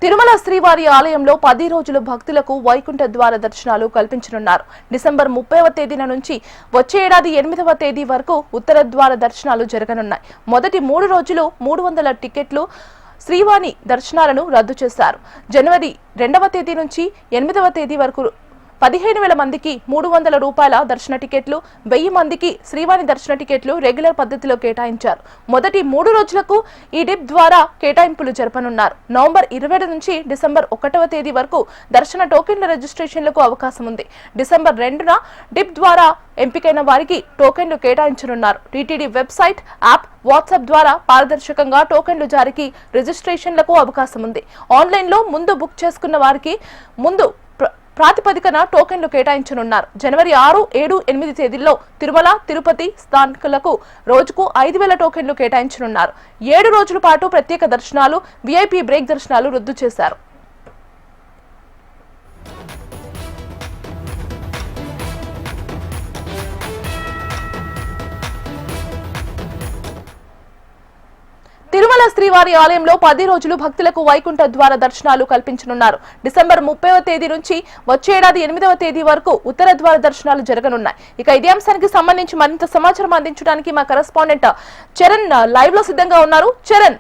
తిరుమల శ్రీవారి ఆలయంలో 10 రోజులు భక్తులకు వైకుంఠ ద్వార దర్శనాలు కల్పించనున్నారు. డిసెంబర్ 30వ తేదీన నుంచి వచ్చే ఏడాది 8వ తేదీ వరకు ఉత్తర ద్వార దర్శనాలు జరగనున్నాయి. మొదటి 3 రోజులు 300 టికెట్లు శ్రీవారి దర్శనాలను రద్దు చేశారు. జనవరి 2వ తేదీ నుంచి 8వ తేదీ వరకు 15,000 మందికి 300 రూపాయల దర్శన టికెట్లు, 1000 మందికి శ్రీవారి దర్శన టికెట్లు రెగ్యులర్ పద్ధతిలో కేటాయించారు. మొదటి 3 రోజులకు ఈ డిప్ ద్వారా కేటాయింపులు జరపనున్నారు. నవంబర్ 27 నుంచి డిసెంబర్ 1వ తేదీ వరకు దర్శన టోకెన్ల రిజిస్ట్రేషన్లకు అవకాశం ఉంది. డిసెంబర్ 2న డిప్ ద్వారా ఎంపికైన వారికి టోకెన్లు కేటాయించనున్నారు. టీటీడీ వెబ్సైట్, యాప్, వాట్సాప్ ద్వారా పారదర్శకంగా టోకెన్లు జారీకి, రిజిస్ట్రేషన్లకు అవకాశం ఉంది. ఆన్లైన్లో ముందు బుక్ చేసుకున్న వారికి ముందు ప్రాతిపదికన టోకెన్లు కేటాయించనున్నారు. జనవరి 6, 7, 8 తేదీల్లో తిరుమల, తిరుపతి స్థానికులకు రోజుకు 5,000 టోకెన్లు కేటాయించనున్నారు. 7 రోజుల పాటు ప్రత్యేక దర్శనాలు, వీఐపీ బ్రేక్ దర్శనాలు రద్దు చేశారు. తిరుమల శ్రీవారి ఆలయంలో 10 రోజులు భక్తులకు వైకుంఠ ద్వార దర్శనాలు కల్పించనున్నారు. డిసెంబర్ 30వ తేదీ నుంచి వచ్చే ఏడాది 8వ తేదీ వరకు ఉత్తర ద్వార దర్శనాలు జరగనున్నాయి. ఇక ఇదే అంశానికి సంబంధించి మరింత సమాచారం అందించడానికి మా కరెస్పాండెంట్ చరణ్ లైవ్ లో సిద్ధంగా ఉన్నారు. చరణ్,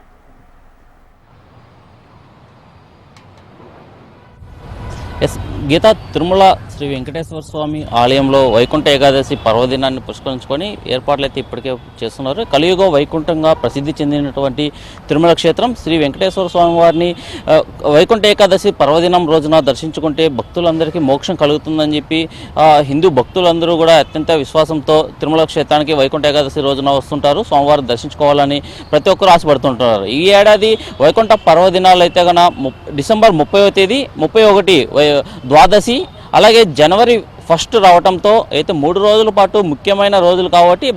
గీత, తిరుమల శ్రీ వెంకటేశ్వర స్వామి ఆలయంలో వైకుంఠ ఏకాదశి పర్వదినాన్ని పురస్కరించుకొని ఏర్పాట్లు అయితే ఇప్పటికే చేస్తున్నారు. కలియుగ వైకుంఠంగా ప్రసిద్ధి చెందినటువంటి తిరుమల క్షేత్రం శ్రీ వెంకటేశ్వర స్వామి వారిని వైకుంఠ ఏకాదశి పర్వదినం రోజున దర్శించుకుంటే భక్తులందరికీ మోక్షం కలుగుతుందని చెప్పి హిందూ భక్తులందరూ కూడా అత్యంత విశ్వాసంతో తిరుమల క్షేత్రానికి వైకుంఠ ఏకాదశి రోజున వస్తుంటారు. స్వామివారిని దర్శించుకోవాలని ప్రతి ఒక్కరు ఆశపడుతుంటారు. ఈ ఏడాది వైకుంఠ పర్వదినాలు అయితే కనుక డిసెంబర్ 30వ తేదీ, 31 ద్వాదశి, అలాగే జనవరి 1 రావడంతో అయితే 3 రోజుల పాటు ముఖ్యమైన రోజులు కాబట్టి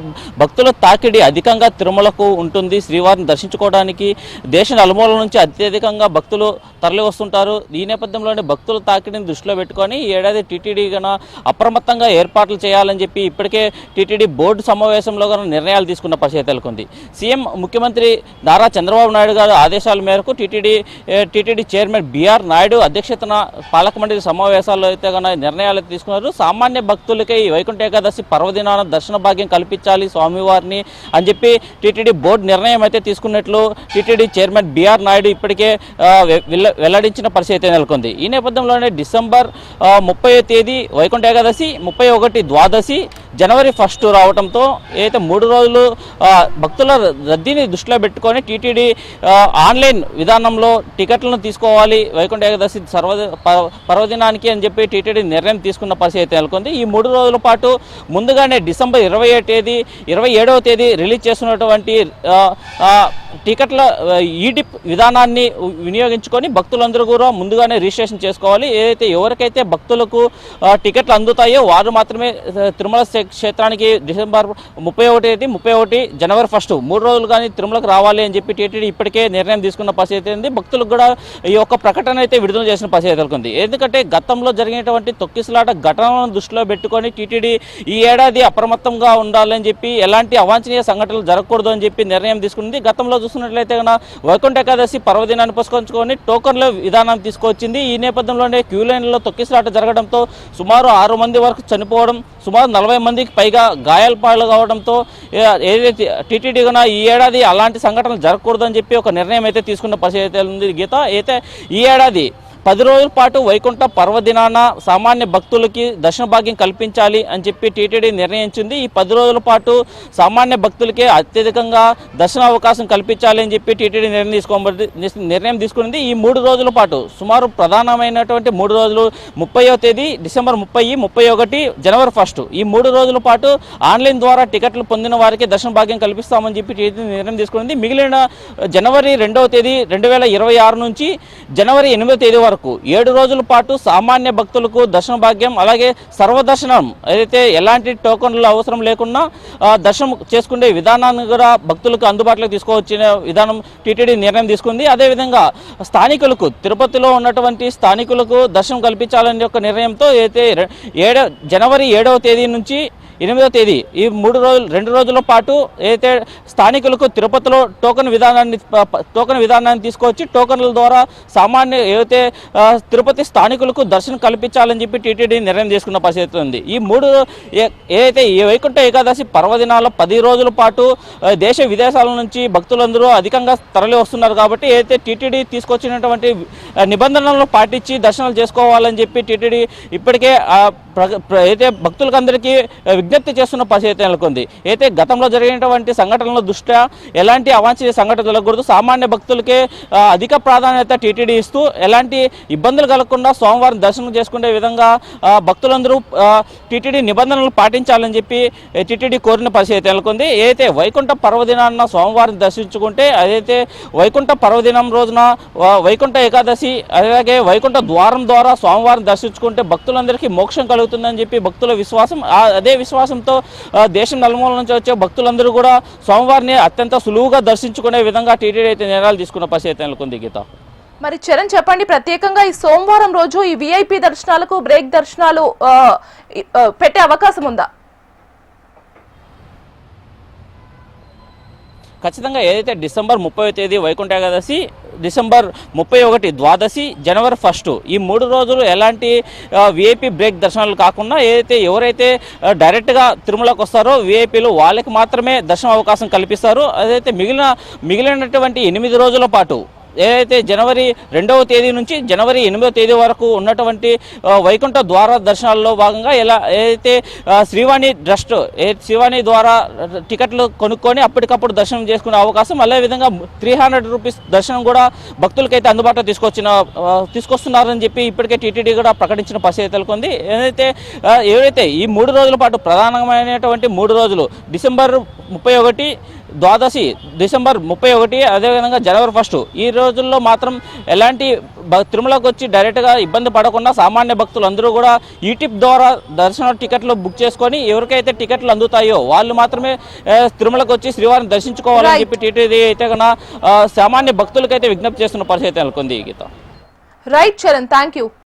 భక్తుల తాకిడి అధికంగా తిరుమలకు ఉంటుంది. శ్రీవారిని దర్శించుకోవడానికి దేశ నలుమూలల నుంచి అత్యధికంగా భక్తులు తరలి వస్తుంటారు. ఈ నేపథ్యంలోనే భక్తుల తాకిడిని దృష్టిలో పెట్టుకొని ఈ ఏడాది టీటీడీ కన్నా అప్రమత్తంగా ఏర్పాట్లు చేయాలని చెప్పి ఇప్పటికే టీటీడీ బోర్డు సమావేశంలో కన్నా నిర్ణయాలు తీసుకున్న పరిస్థితి నెలకొంది. సీఎం ముఖ్యమంత్రి నారా చంద్రబాబు నాయుడు గారు ఆదేశాల మేరకు టీటీడీ చైర్మన్ బిఆర్ నాయుడు అధ్యక్షతన పాలక మండలి సమావేశాల్లో అయితే కన్నా నిర్ణయాలు తీసుకున్నారు. సామాన్య భక్తులకి ఈ వైకుంఠ ఏకాదశి పర్వదినాన దర్శన భాగ్యం కల్పించాలి స్వామివారిని అని చెప్పి టీటీడీ బోర్డు నిర్ణయం అయితే తీసుకున్నట్లు టీటీడీ చైర్మన్ బిఆర్ నాయుడు ఇప్పటికే వెల్లడించిన పరిస్థితి నెలకొంది. ఈ నేపథ్యంలోనే డిసెంబర్ 30వ తేదీ వైకుంఠ ఏకాదశి, 31 ద్వాదశి, జనవరి 1 రావడంతో అయితే 3 రోజులు భక్తుల రద్దీని దృష్టిలో పెట్టుకొని టీటీడీ ఆన్లైన్ విధానంలో టికెట్లను తీసుకోవాలి వైకుంఠ ఏకాదశి పర్వదినానికి అని చెప్పి టీటీడీ నిర్ణయం తీసుకున్న పరిస్థితి నెలకొంది. ఈ 3 రోజుల పాటు ముందుగానే డిసెంబర్ 27వ తేదీ రిలీజ్ చేస్తున్నటువంటి టికెట్ల ఈడిప్ విధానాన్ని వినియోగించుకొని భక్తులందరూ కూడా ముందుగానే రిజిస్ట్రేషన్ చేసుకోవాలి. ఎవరికైతే భక్తులకు టికెట్లు అందుతాయో వారు మాత్రమే తిరుమల క్షేత్రానికి డిసెంబర్ 31 తేదీ, 31 జనవరి 1 3 రోజులు కానీ తిరుమలకు రావాలి అని చెప్పి టీటీడీ ఇప్పటికే నిర్ణయం తీసుకున్న పరిస్థితి ఉంది. భక్తులకు కూడా ఈ యొక్క ప్రకటన అయితే విడుదల చేసిన పరిస్థితి నెలకొంది. ఎందుకంటే గతంలో జరిగినటువంటి తొక్కిసలాట ఘటనలను దృష్టిలో పెట్టుకొని టీటీడీ ఈ ఏడాది అప్రమత్తంగా ఉండాలని చెప్పి ఎలాంటి అవాంఛనీయ సంఘటనలు జరగకూడదు అని చెప్పి నిర్ణయం తీసుకుంది. గతంలో చూస్తున్నట్లయితే కనుక వైకుంఠ ఏకాదశి పర్వదినాన్ని పురస్కరించుకొని టోకన్ల విధానం తీసుకొచ్చింది. ఈ నేపథ్యంలోనే క్యూ లైన్లో తొక్కిసలాట జరగడంతో సుమారు 6 మంది వరకు చనిపోవడం, సుమారు 40 మందికి పైగా గాయాలపాలు కావడంతో ఏదైతే టీటీడీ కన్నా ఈ ఏడాది అలాంటి సంఘటనలు జరగకూడదు అని చెప్పి ఒక నిర్ణయం అయితే తీసుకున్న పరిస్థితి ఉంది. గీత, అయితే ఈ ఏడాది 10 రోజుల పాటు వైకుంఠ పర్వదినాన సామాన్య భక్తులకి దర్శన భాగ్యం కల్పించాలి అని చెప్పి టీటీడీ నిర్ణయించింది. ఈ 10 రోజుల పాటు సామాన్య భక్తులకే అత్యధికంగా దర్శన అవకాశం కల్పించాలి అని చెప్పి టీటీడీ నిర్ణయం తీసుకునింది. ఈ 3 రోజుల పాటు సుమారు ప్రధానమైనటువంటి 3 రోజులు 30వ తేదీ, డిసెంబర్ 30, 31, జనవరి 1 ఈ 3 రోజుల పాటు ఆన్లైన్ ద్వారా టికెట్లు పొందిన వారికి దర్శన భాగ్యం కల్పిస్తామని చెప్పి టీటీడీ నిర్ణయం తీసుకునింది. మిగిలిన జనవరి 2వ తేదీ 2026 నుంచి జనవరి 8వ తేదీ వరకు 7 రోజుల పాటు సామాన్య భక్తులకు దర్శన భాగ్యం, అలాగే సర్వదర్శనం ఏదైతే ఎలాంటి టోకన్లు అవసరం లేకుండా దర్శనం చేసుకునే విధానాన్ని కూడా భక్తులకు అందుబాటులోకి తీసుకువచ్చిన విధానం టీటీడీ నిర్ణయం తీసుకుంది. అదేవిధంగా స్థానికులకు, తిరుపతిలో ఉన్నటువంటి స్థానికులకు దర్శనం కల్పించాలనే ఒక నిర్ణయంతో అయితే జనవరి 7వ తేదీ నుంచి 8వ తేదీ ఈ 2 రోజుల పాటు ఏదైతే స్థానికులకు తిరుపతిలో టోకెన్ విధానాన్ని తీసుకొచ్చి టోకెన్ల ద్వారా సామాన్య ఏదైతే తిరుపతి స్థానికులకు దర్శనం కల్పించాలని చెప్పి టీటీడీ నిర్ణయం తీసుకున్న పరిస్థితి ఉంది. ఏదైతే ఈ వైకుంఠ ఏకాదశి పర్వదినాల్లో 10 రోజుల పాటు దేశ విదేశాల నుంచి భక్తులందరూ అధికంగా తరలి వస్తున్నారు కాబట్టి ఏదైతే టీటీడీ తీసుకొచ్చినటువంటి నిబంధనలను పాటించి దర్శనాలు చేసుకోవాలని చెప్పి టీటీడీ ఇప్పటికే అయితే భక్తులకు అందరికీ విజ్ఞప్తి చేస్తున్న పరిస్థితి నెలకొంది. అయితే గతంలో జరిగినటువంటి సంఘటనల దృష్ట్యా ఎలాంటి అవాంఛనీయ సంఘటన జరగకూడదు, సామాన్య భక్తులకే అధిక ప్రాధాన్యత టీటీడీ ఇస్తూ ఎలాంటి ఇబ్బందులు కలగకుండా సోమవారం దర్శనం చేసుకునే విధంగా భక్తులందరూ టీటీడీ నిబంధనలు పాటించాలని చెప్పి టీటీడీ కోరిన పరిస్థితి నెలకొంది. ఏదైతే వైకుంఠ పర్వదినాన్న సోమవారం దర్శించుకుంటే అదైతే వైకుంఠ పర్వదినం రోజున వైకుంఠ ఏకాదశి అలాగే వైకుంఠ ద్వారం ద్వారా సోమవారం దర్శించుకుంటే భక్తులందరికీ మోక్షం కలుగుతుందని చెప్పి భక్తుల విశ్వాసం. అదే విశ్వాసంతో దేశం నలుమూల నుంచి వచ్చే భక్తులందరూ కూడా సోమవారిని అత్యంత సులువుగా దర్శించుకునే విధంగా టీటీడీ అయితే నిర్ణయాలు తీసుకున్న పరిస్థితి నెలకొంది. గీత, మరి చరణ్ చెప్పండి, ప్రత్యేకంగా ఈ సోమవారం రోజు ఈ విఐపి దర్శనాలకు బ్రేక్ దర్శనాలు పెట్టే అవకాశం ఉందా? ఖచ్చితంగా ఏదైతే డిసెంబర్ 30వ తేదీ వైకుంఠ ఏకాదశి, డిసెంబర్ 31 ద్వాదశి, జనవరి 1 ఈ 3 రోజులు ఎలాంటి విఐపి బ్రేక్ దర్శనాలు కాకుండా ఏదైతే ఎవరైతే డైరెక్ట్గా తిరుమలకు వస్తారో విఐపీలు వాళ్ళకి మాత్రమే దర్శనం అవకాశం కల్పిస్తారు. అదైతే మిగిలినటువంటి 8 రోజుల పాటు ఏదైతే జనవరి 2వ తేదీ నుంచి జనవరి 8వ తేదీ వరకు ఉన్నటువంటి వైకుంఠ ద్వార దర్శనాల్లో భాగంగా ఏదైతే శ్రీవాణి ట్రస్ట్ శ్రీవాణి ద్వారా టికెట్లు కొనుక్కొని అప్పటికప్పుడు దర్శనం చేసుకునే అవకాశం, అదేవిధంగా 300 రూపీస్ దర్శనం కూడా భక్తులకైతే అందుబాటులో తీసుకొస్తున్నారని చెప్పి ఇప్పటికే టీటీడీ కూడా ప్రకటించిన పరిస్థితి నెలకొంది. ఏదైతే ఈ 3 రోజుల పాటు ప్రధానమైనటువంటి 3 రోజులు డిసెంబర్ 31 ద్వాదశి, డిసెంబర్ 31 అదేవిధంగా జనవరి 1 ఈ రోజుల్లో మాత్రం ఎలాంటి తిరుమలకు వచ్చి డైరెక్ట్గా ఇబ్బంది పడకుండా సామాన్య భక్తులు అందరూ కూడా ఈటిప్ ద్వారా దర్శన టికెట్లు బుక్ చేసుకొని ఎవరికైతే టికెట్లు అందుతాయో వాళ్ళు మాత్రమే తిరుమలకు వచ్చి శ్రీవారిని దర్శించుకోవాలని చెప్పి టీటీడీ అయితే కన్నా సామాన్య భక్తులకైతే విజ్ఞప్తి చేస్తున్న పరిస్థితి నెలకొంది. గీత, రైట్ చరణ్, థ్యాంక్ యూ.